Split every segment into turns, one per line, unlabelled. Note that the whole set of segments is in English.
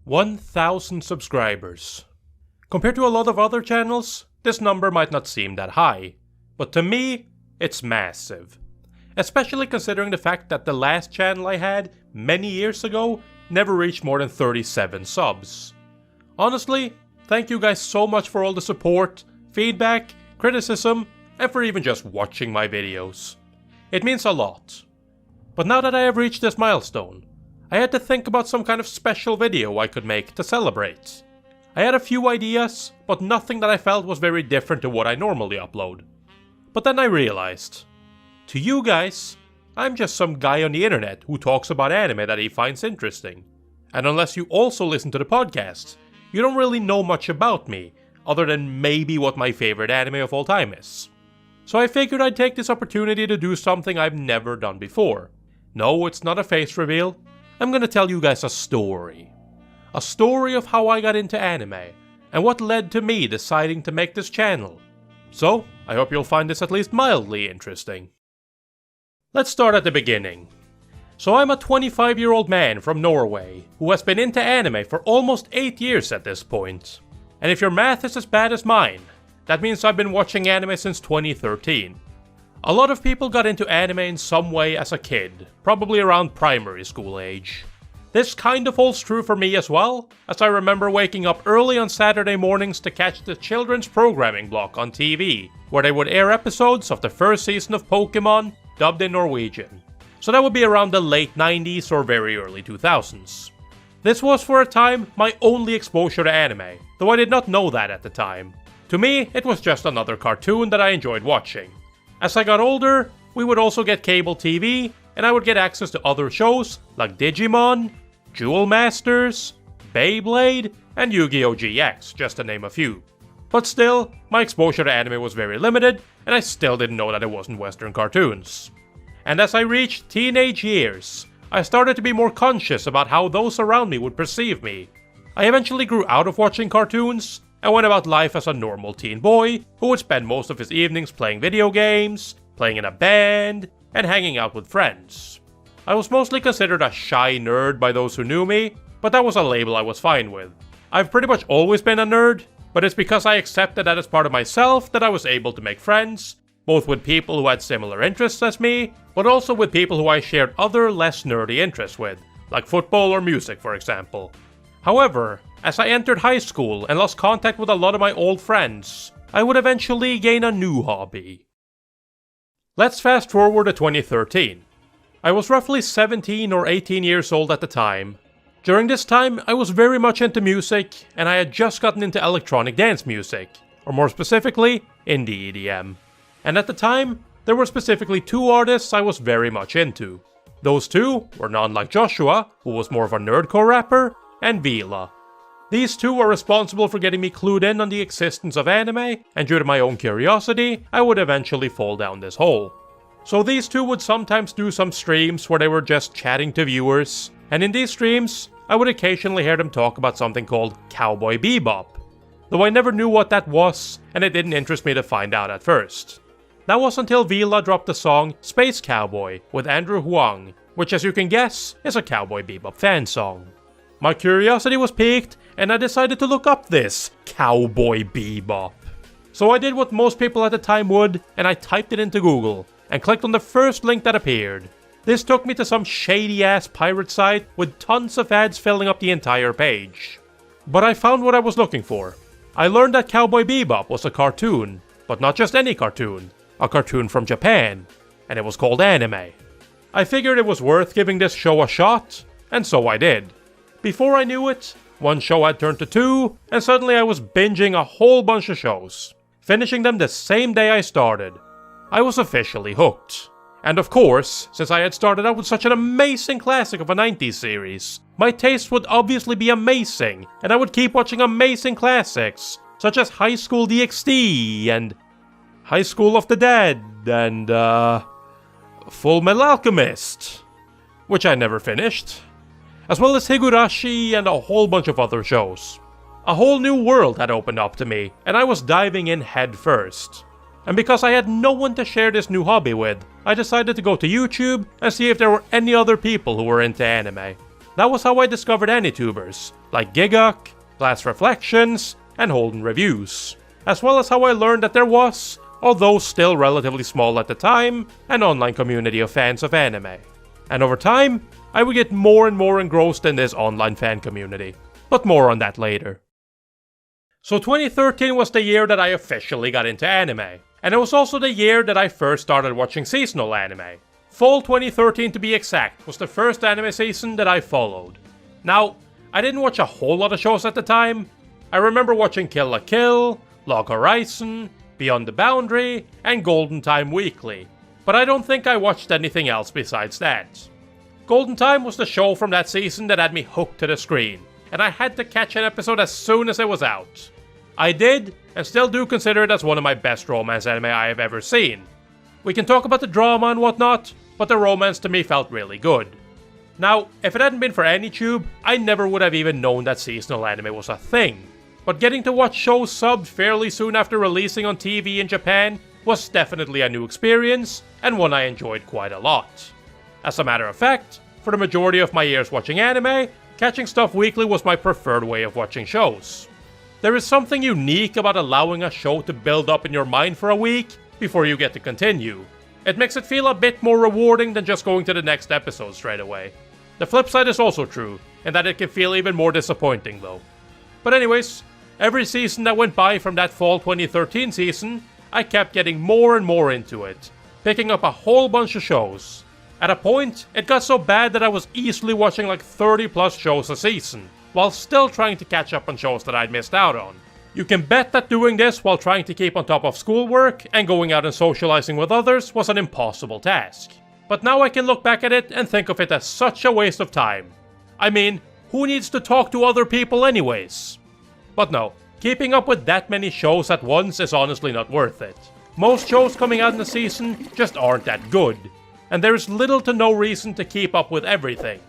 1,000 subscribers. Compared to a lot of other channels, this number might not seem that high, but to me, it's massive. Especially considering the fact that the last channel I had, many years ago, never reached more than 37 subs. Honestly, thank you guys so much for all the support, feedback, criticism, and for even just watching my videos. It means a lot. But now that I have reached this milestone, I had to think about some kind of special video I could make to celebrate. I had a few ideas, but nothing that I felt was very different to what I normally upload. But then I realized, to you guys, I'm just some guy on the internet who talks about anime that he finds interesting. And unless you also listen to the podcast, you don't really know much about me, other than maybe what my favorite anime of all time is. So I figured I'd take this opportunity to do something I've never done before. No, it's not a face reveal. I'm gonna tell you guys a story. A story of how I got into anime, and what led to me deciding to make this channel. So, I hope you'll find this at least mildly interesting. Let's start at the beginning. So I'm a 25-year-old man from Norway, who has been into anime for almost 8 years at this point. And if your math is as bad as mine, that means I've been watching anime since 2013. A lot of people got into anime in some way as a kid, probably around primary school age. This kind of holds true for me as well, as I remember waking up early on Saturday mornings to catch the children's programming block on TV, where they would air episodes of the first season of Pokemon, dubbed in Norwegian. So that would be around the late 90s or very early 2000s. This was for a time my only exposure to anime, though I did not know that at the time. To me, it was just another cartoon that I enjoyed watching. As I got older, we would also get cable TV, and I would get access to other shows like Digimon, Jewel Masters, Beyblade, and Yu-Gi-Oh! GX, just to name a few. But still, my exposure to anime was very limited, and I still didn't know that it wasn't Western cartoons. And as I reached teenage years, I started to be more conscious about how those around me would perceive me. I eventually grew out of watching cartoons, and went about life as a normal teen boy who would spend most of his evenings playing video games, playing in a band, and hanging out with friends. I was mostly considered a shy nerd by those who knew me, but that was a label I was fine with. I've pretty much always been a nerd, but it's because I accepted that as part of myself that I was able to make friends, both with people who had similar interests as me, but also with people who I shared other less nerdy interests with, like football or music for example. However, as I entered high school and lost contact with a lot of my old friends, I would eventually gain a new hobby. Let's fast forward to 2013. I was roughly 17 or 18 years old at the time. During this time, I was very much into music, and I had just gotten into electronic dance music, or more specifically, indie EDM. And at the time, there were specifically two artists I was very much into. Those two were none like Joshua, who was more of a nerdcore rapper, and Vila. These two were responsible for getting me clued in on the existence of anime, and due to my own curiosity, I would eventually fall down this hole. So these two would sometimes do some streams where they were just chatting to viewers, and in these streams, I would occasionally hear them talk about something called Cowboy Bebop. Though I never knew what that was, and it didn't interest me to find out at first. That was until Vila dropped the song Space Cowboy with Andrew Huang, which as you can guess, is a Cowboy Bebop fan song. My curiosity was piqued, and I decided to look up this Cowboy Bebop. So I did what most people at the time would, and I typed it into Google, and clicked on the first link that appeared. This took me to some shady-ass pirate site with tons of ads filling up the entire page. But I found what I was looking for. I learned that Cowboy Bebop was a cartoon, but not just any cartoon, a cartoon from Japan, and it was called anime. I figured it was worth giving this show a shot, and so I did. Before I knew it, one show had turned to two, and suddenly I was binging a whole bunch of shows, finishing them the same day I started. I was officially hooked. And of course, since I had started out with such an amazing classic of a 90s series, my taste would obviously be amazing, and I would keep watching amazing classics, such as High School DxD, and High School of the Dead, and Full Metal Alchemist, which I never finished, as well as Higurashi and a whole bunch of other shows. A whole new world had opened up to me, and I was diving in head first. And because I had no one to share this new hobby with, I decided to go to YouTube and see if there were any other people who were into anime. That was how I discovered AniTubers, like Giguk, Glass Reflections, and Holden Reviews, as well as how I learned that there was, although still relatively small at the time, an online community of fans of anime. And over time, I would get more and more engrossed in this online fan community, but more on that later. So 2013 was the year that I officially got into anime, and it was also the year that I first started watching seasonal anime. Fall 2013 to be exact was the first anime season that I followed. Now, I didn't watch a whole lot of shows at the time. I remember watching Kill la Kill, Log Horizon, Beyond the Boundary, and Golden Time weekly, but I don't think I watched anything else besides that. Golden Time was the show from that season that had me hooked to the screen, and I had to catch an episode as soon as it was out. I did, and still do consider it as one of my best romance anime I have ever seen. We can talk about the drama and whatnot, but the romance to me felt really good. Now, if it hadn't been for AniTube, I never would have even known that seasonal anime was a thing. But getting to watch shows subbed fairly soon after releasing on TV in Japan was definitely a new experience, and one I enjoyed quite a lot. As a matter of fact, for the majority of my years watching anime, catching stuff weekly was my preferred way of watching shows. There is something unique about allowing a show to build up in your mind for a week before you get to continue. It makes it feel a bit more rewarding than just going to the next episode straight away. The flip side is also true, in that it can feel even more disappointing though. But anyways, every season that went by from that fall 2013 season, I kept getting more and more into it, picking up a whole bunch of shows. At a point, it got so bad that I was easily watching like 30 plus shows a season, while still trying to catch up on shows that I'd missed out on. You can bet that doing this while trying to keep on top of schoolwork and going out and socializing with others was an impossible task. But now I can look back at it and think of it as such a waste of time. I mean, who needs to talk to other people anyways? But no, keeping up with that many shows at once is honestly not worth it. Most shows coming out in the season just aren't that good, and there is little to no reason to keep up with everything.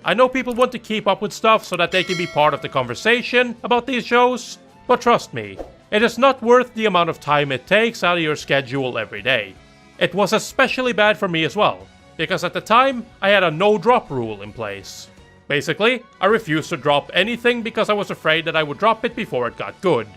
I know people want to keep up with stuff so that they can be part of the conversation about these shows, but trust me, it is not worth the amount of time it takes out of your schedule every day. It was especially bad for me as well, because at the time, I had a no-drop rule in place. Basically, I refused to drop anything because I was afraid that I would drop it before it got good.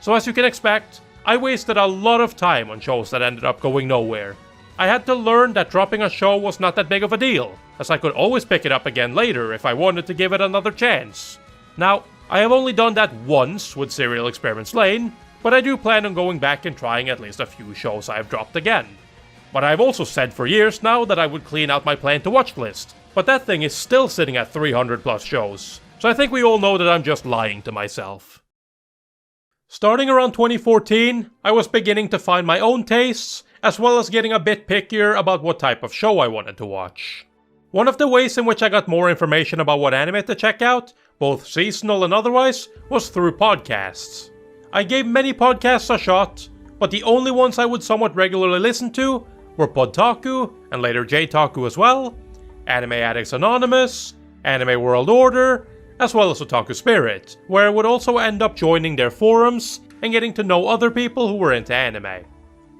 So as you can expect, I wasted a lot of time on shows that ended up going nowhere. I had to learn that dropping a show was not that big of a deal, as I could always pick it up again later if I wanted to give it another chance. Now, I have only done that once with Serial Experiments Lane, but I do plan on going back and trying at least a few shows I have dropped again. But I've also said for years now that I would clean out my plan to watch list, but that thing is still sitting at 300 plus shows, so I think we all know that I'm just lying to myself. Starting around 2014, I was beginning to find my own tastes, as well as getting a bit pickier about what type of show I wanted to watch. One of the ways in which I got more information about what anime to check out, both seasonal and otherwise, was through podcasts. I gave many podcasts a shot, but the only ones I would somewhat regularly listen to were Podtaku, and later J-Taku as well, Anime Addicts Anonymous, Anime World Order, as well as Otaku Spirit, where I would also end up joining their forums and getting to know other people who were into anime.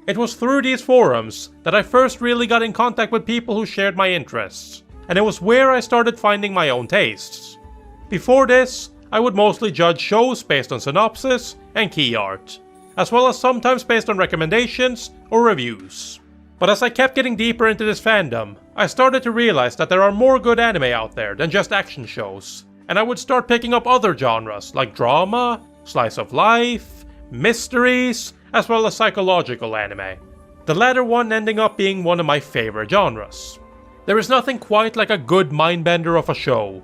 It was through these forums that I first really got in contact with people who shared my interests, and it was where I started finding my own tastes. Before this, I would mostly judge shows based on synopsis and key art, as well as sometimes based on recommendations or reviews. But as I kept getting deeper into this fandom, I started to realize that there are more good anime out there than just action shows, and I would start picking up other genres like drama, slice of life, mysteries, as well as psychological anime. The latter one ending up being one of my favorite genres. There is nothing quite like a good mindbender of a show.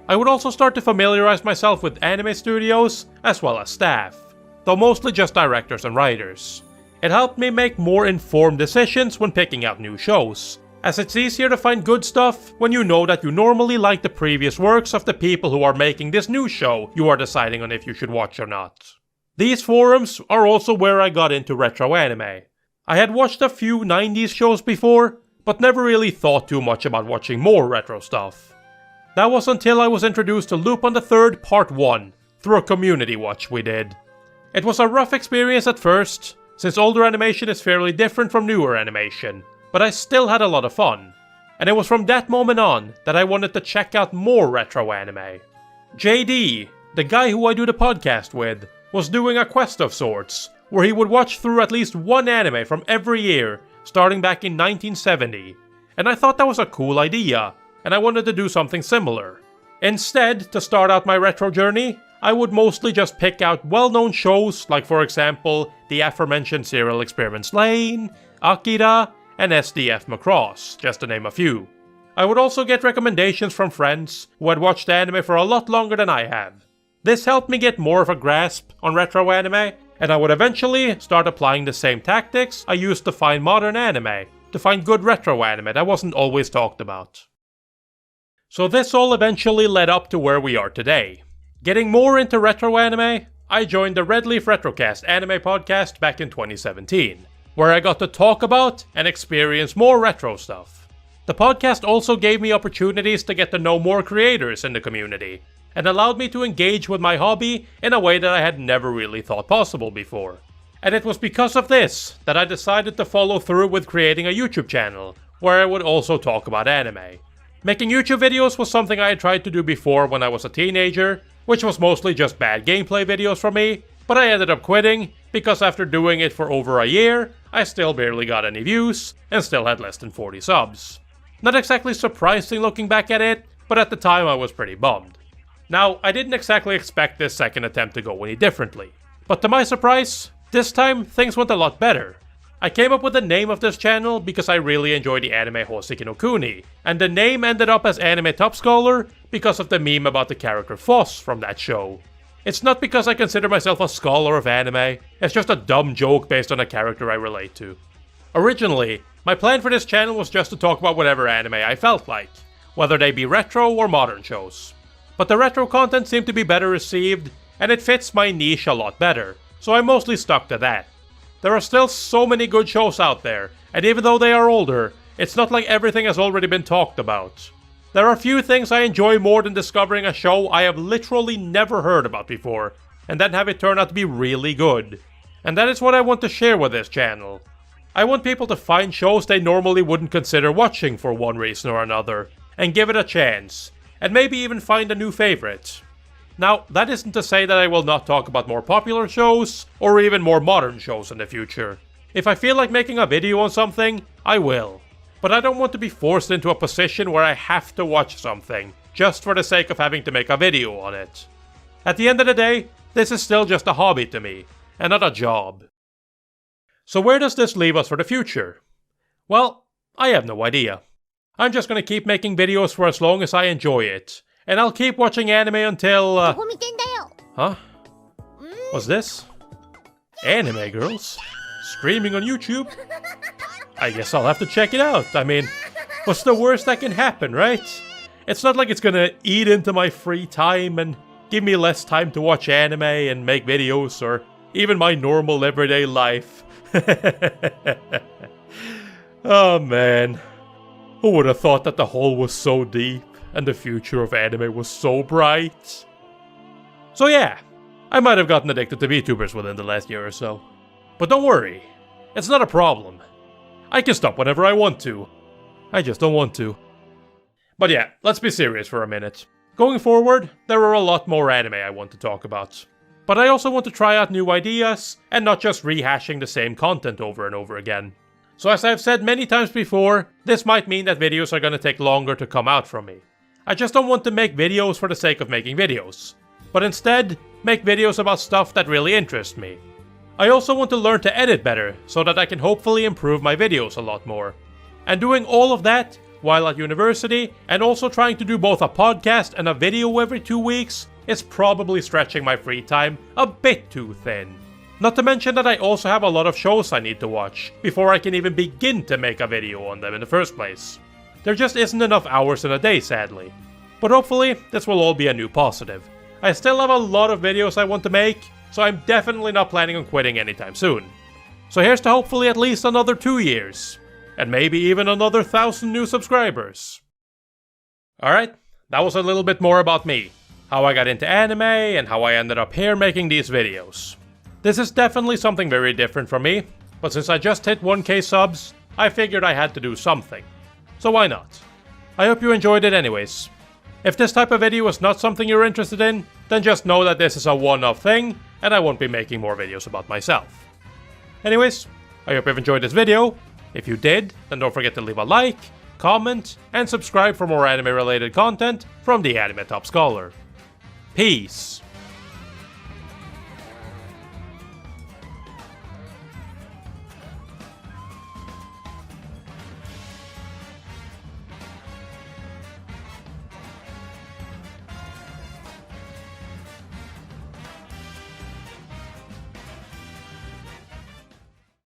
I would also start to familiarize myself with anime studios as well as staff, though mostly just directors and writers. It helped me make more informed decisions when picking out new shows, as it's easier to find good stuff when you know that you normally like the previous works of the people who are making this new show you are deciding on if you should watch or not. These forums are also where I got into retro anime. I had watched a few 90s shows before, but never really thought too much about watching more retro stuff. That was until I was introduced to Lupin III Part 1 through a community watch we did. It was a rough experience at first, since older animation is fairly different from newer animation, but I still had a lot of fun. and it was from that moment on that I wanted to check out more retro anime. JD, the guy who I do the podcast with, was doing a quest of sorts, where he would watch through at least one anime from every year, starting back in 1970, and I thought that was a cool idea, and I wanted to do something similar. Instead, to start out my retro journey, I would mostly just pick out well-known shows like, for example, the aforementioned Serial Experiments Lain, Akira, and SDF Macross, just to name a few. I would also get recommendations from friends who had watched anime for a lot longer than I have. This helped me get more of a grasp on retro anime, and I would eventually start applying the same tactics I used to find modern anime, to find good retro anime that wasn't always talked about. So this all eventually led up to where we are today. Getting more into retro anime, I joined the Red Leaf Retrocast anime podcast back in 2017, where I got to talk about and experience more retro stuff. The podcast also gave me opportunities to get to know more creators in the community, and allowed me to engage with my hobby in a way that I had never really thought possible before. And it was because of this that I decided to follow through with creating a YouTube channel, where I would also talk about anime. Making YouTube videos was something I had tried to do before when I was a teenager, which was mostly just bad gameplay videos for me, but I ended up quitting, because after doing it for over a year, I still barely got any views, and still had less than 40 subs. Not exactly surprising looking back at it, but at the time I was pretty bummed. Now, I didn't exactly expect this second attempt to go any differently, but to my surprise, this time things went a lot better. I came up with the name of this channel because I really enjoy the anime Hoseki no Kuni, and the name ended up as Anime Top Scholar because of the meme about the character Foss from that show. It's not because I consider myself a scholar of anime, it's just a dumb joke based on a character I relate to. Originally, my plan for this channel was just to talk about whatever anime I felt like, whether they be retro or modern shows. But the retro content seemed to be better received, and it fits my niche a lot better, so I mostly stuck to that. There are still so many good shows out there, and even though they are older, it's not like everything has already been talked about. There are few things I enjoy more than discovering a show I have literally never heard about before, and then have it turn out to be really good. And that is what I want to share with this channel. I want people to find shows they normally wouldn't consider watching for one reason or another, and give it a chance, and maybe even find a new favorite. Now, that isn't to say that I will not talk about more popular shows, or even more modern shows in the future. If I feel like making a video on something, I will. But I don't want to be forced into a position where I have to watch something, just for the sake of having to make a video on it. At the end of the day, this is still just a hobby to me, and not a job. So where does this leave us for the future? Well, I have no idea. I'm just gonna keep making videos for as long as I enjoy it. And I'll keep watching anime until, Huh? What's this? Anime girls? Streaming on YouTube? I guess I'll have to check it out. I mean, what's the worst that can happen, right? It's not like it's gonna eat into my free time and give me less time to watch anime and make videos or even my normal everyday life. Oh man. Who would have thought that the hole was so deep? And the future of anime was so bright. So yeah, I might have gotten addicted to VTubers within the last year or so. But don't worry, it's not a problem. I can stop whenever I want to. I just don't want to. But yeah, let's be serious for a minute. Going forward, there are a lot more anime I want to talk about. But I also want to try out new ideas, and not just rehashing the same content over and over again. So as I've said many times before, this might mean that videos are gonna take longer to come out from me. I just don't want to make videos for the sake of making videos, but instead, make videos about stuff that really interests me. I also want to learn to edit better, so that I can hopefully improve my videos a lot more. And doing all of that, while at university, and also trying to do both a podcast and a video every 2 weeks, is probably stretching my free time a bit too thin. Not to mention that I also have a lot of shows I need to watch, before I can even begin to make a video on them in the first place. There just isn't enough hours in a day, sadly. But hopefully, this will all be a new positive. I still have a lot of videos I want to make, so I'm definitely not planning on quitting anytime soon. So here's to hopefully at least another 2 years. And maybe even another 1,000 new subscribers. Alright, that was a little bit more about me. How I got into anime, and how I ended up here making these videos. This is definitely something very different from me, but since I just hit 1k subs, I figured I had to do something. So why not? I hope you enjoyed it anyways. If this type of video is not something you're interested in, then just know that this is a one-off thing, and I won't be making more videos about myself. Anyways, I hope you've enjoyed this video. If you did, then don't forget to leave a like, comment, and subscribe for more anime-related content from the Anime Top Scholar. Peace!